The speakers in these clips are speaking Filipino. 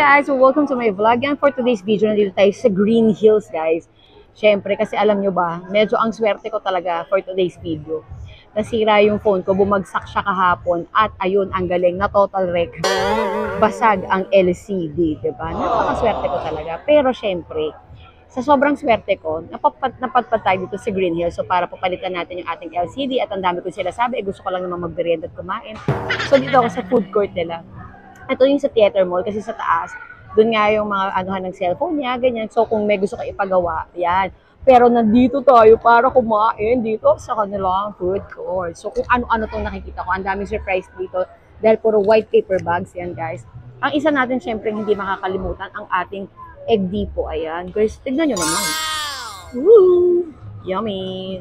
guys! So welcome to my vlog. Yan for today's video, nandito tayo sa Green Hills guys. Siyempre, kasi alam nyo ba, medyo ang swerte ko talaga for today's video. Nasira yung phone ko, bumagsak siya kahapon at ayun, ang galing na total wreck. Basag ang LCD, diba? Napakaswerte ko talaga. Pero siyempre, sa sobrang swerte ko, napadpad tayo dito sa Green Hills. So para papalitan natin yung ating LCD at ang dami ko sila sabi, gusto ko lang naman magmerienda at kumain. So dito ako sa food court nila. Ito yung sa theater mall kasi sa taas, doon nga yung mga anuhan ng cellphone niya, ganyan. So kung may gusto ka ipagawa, yan. Pero nandito tayo para kumain dito sa kanilang food court. So kung ano-ano itong nakikita ko, ang daming surprise dito dahil puro white paper bags yan guys. Ang isa natin syempre hindi makakalimutan ang ating egg depot. Ayan. Guys, tignan nyo naman. Woo! Yummy!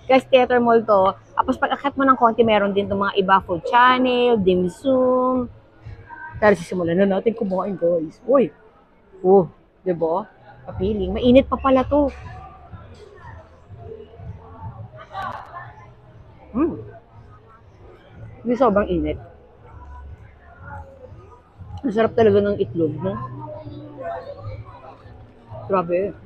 Guys, theater mall to. Tapos pag akat mo ng konti, meron din itong mga iba food channel, dim sum. Tara, sisimulan na natin kumain, guys. Uy! Oh, diba? Papiling. Mainit pa pala to. Hindi sobrang init. Ang sarap talaga ng itlog, no? Grabe.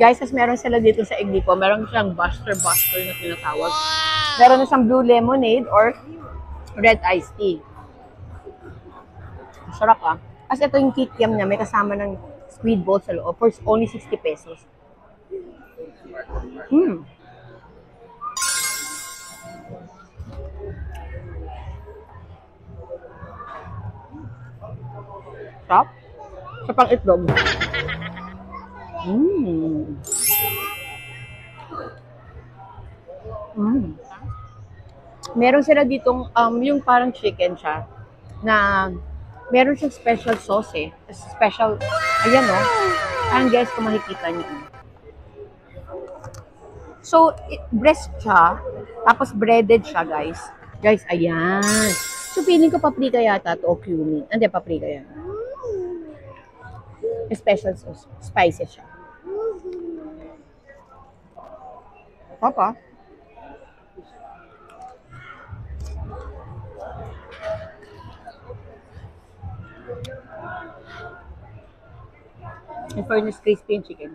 Guys, kasi meron sila dito sa egg depot, meron siyang buster na tinatawag. Meron na siyang blue lemonade or red iced tea. Masarap ah. Kasi ito yung kikiam niya, may kasama ng squid balls sa loob for only 60 pesos. Sarap. Sa pang itlog. Meron sila ditong, yung parang chicken siya, na meron siyang special sauce eh. Special, ayan o. Ayan guys, kung makikita niyo. So, breast siya, tapos breaded siya guys. Guys, ayan. So, feeling ko paprika yata to o cumin. Hindi, paprika yan. Special sauce. Spicy siya. Papa. In fairness, crispy yung chicken.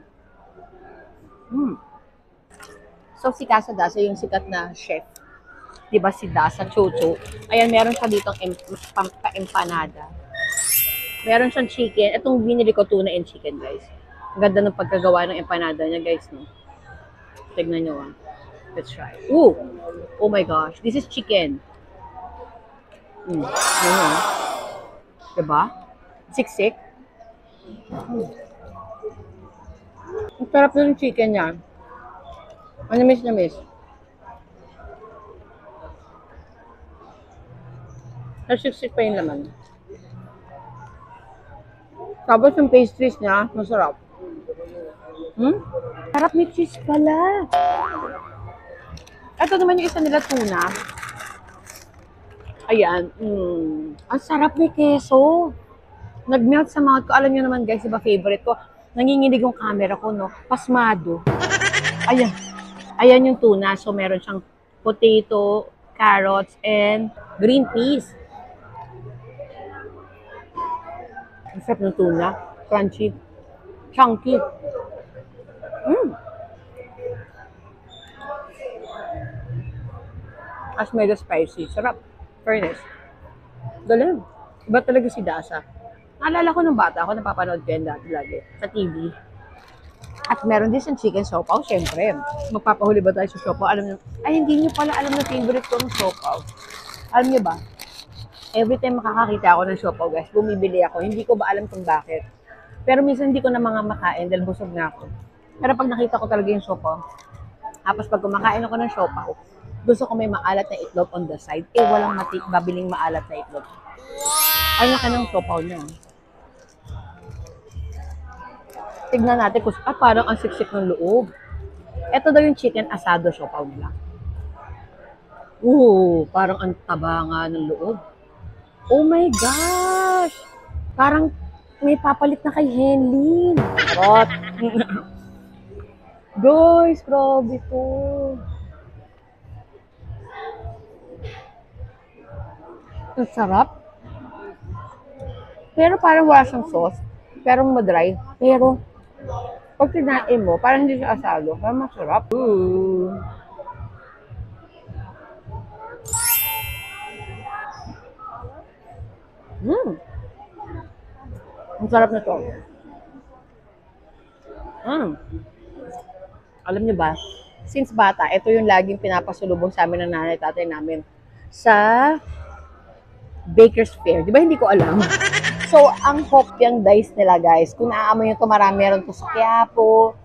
So, si Casa Dasa, yung sikat na chef. Diba si Dasa Chocho? Ayan, meron siya ditong empanada. Meron siyang chicken. Itong binili ko, tuna and chicken, guys. Ang ganda ng pagkagawa ng empanada niya, guys, no? Tignan nyo, ah. Let's try. Ooh! Oh my gosh. This is chicken. Diba? Siksik. Ang sarap na yung chicken niya. Namis. Nasiksik pa yung laman. Tapos yung pastries niya, masarap. Sarap may cheese pala. Ito naman yung isa nila tuna. Ayan. Ang sarap may keso. Nag-melt sa mouth ko. Alam niyo naman guys, iba favorite ko. Nanginginig yung camera ko, no? Pasmado. Ayan. Ayan yung tuna. So, meron siyang potato, carrots, and green peas. Ang sarap ng tuna. Crunchy. Chunky. As medyo spicy. Sarap. Fairness. Galing. Iba talaga si Dasa. Naalala ko nung bata ako, napapanood ko yan dati lagi sa TV. At meron din siyang chicken siopaw, syempre. Magpapahuli ba tayo sa siopaw? Alam niyo, ay hindi niyo pala alam na favorite ko ng siopaw. Alam niyo ba? Every time makakakita ako ng siopaw, guys, bumibili ako. Hindi ko ba alam kung bakit. Pero minsan hindi ko na mga makain dahil busog na ako. Pero pag nakita ko talaga yung siopaw, tapos pag kumakain ako ng siopaw, gusto ko may maalat na itlog on the side. Eh, walang babiling maalat na itlog. Ay, naka ng siopaw niya. Tignan natin kung parang ang siksik ng loob. Ito daw yung chicken asado siopaw nila. Parang ang taba nga ng loob. Oh my gosh! Parang may papalit na kay Henlin. Rot. Guys, grabe to. Ang sarap. Pero parang wala siyang sauce. Pero madry. Pero, pag kinain mo, parang hindi siya asado. Parang masarap. Ooh. Ang sarap na to. Alam niyo ba, since bata, ito yung laging pinapasulubong sa amin ng nanay tatay namin sa Baker's Fair. Di ba hindi ko alam? So, ang hopyang dice nila, guys, kung naaamoy nyo ito, marami meron to sa Quiapo,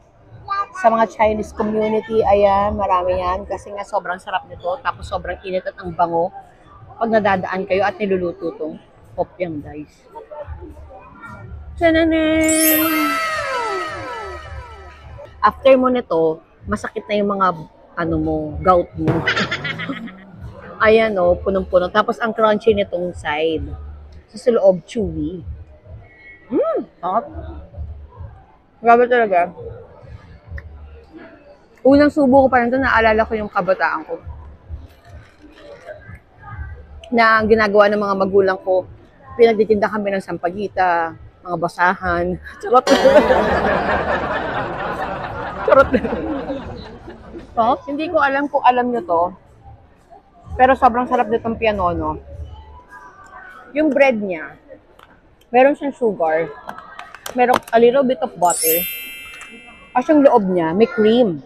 sa mga Chinese community, ayan, marami yan. Kasi nga sobrang sarap nito, tapos sobrang init at ang bango pag nadadaan kayo at niluluto itong hopyang dice. Tananan! After mo nito, masakit na yung mga gout mo. Ayan o, punong-puno. Tapos ang crunchy nitong side. Sa loob, chewy. Sarap. Grabe talaga. Unang subo ko pa rin ito, naalala ko yung kabataan ko. Na ginagawa ng mga magulang ko, pinagtitinda kami ng sampagita, mga basahan. Charot. Charot. So, hindi ko alam kung alam nyo to. Pero sobrang sarap nitong pianono. Yung bread niya, meron siyang sugar, meron a little bit of butter, at yung loob niya, may cream.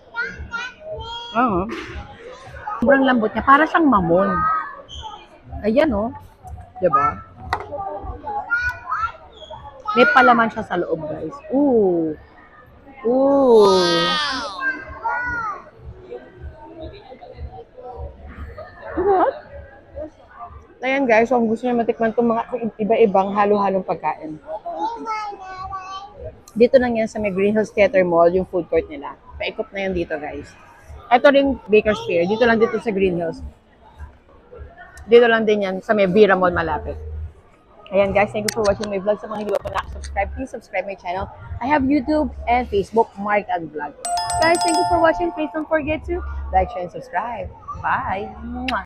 Sobrang lambot niya, para siyang mamon. Ayan o. Diba? May palaman siya sa loob, guys. Ooh. Ooh. What? Ayan guys, so kung gusto niyo matikman itong mga iba-ibang halo-halong pagkain. Dito lang yan sa may Green Hills Theater Mall, yung food court nila. Paikot na yan dito guys. Ito rin Baker's Fair, dito lang dito sa Green Hills. Dito lang din yan sa may Vera Mall malapit. Ayan guys, thank you for watching my vlog. Sa mga hindi pa nakasubscribe, please subscribe my channel. I have YouTube and Facebook, Mark and Vlog. Guys, thank you for watching. Please don't forget to like, share, and subscribe. Bye! Mwah.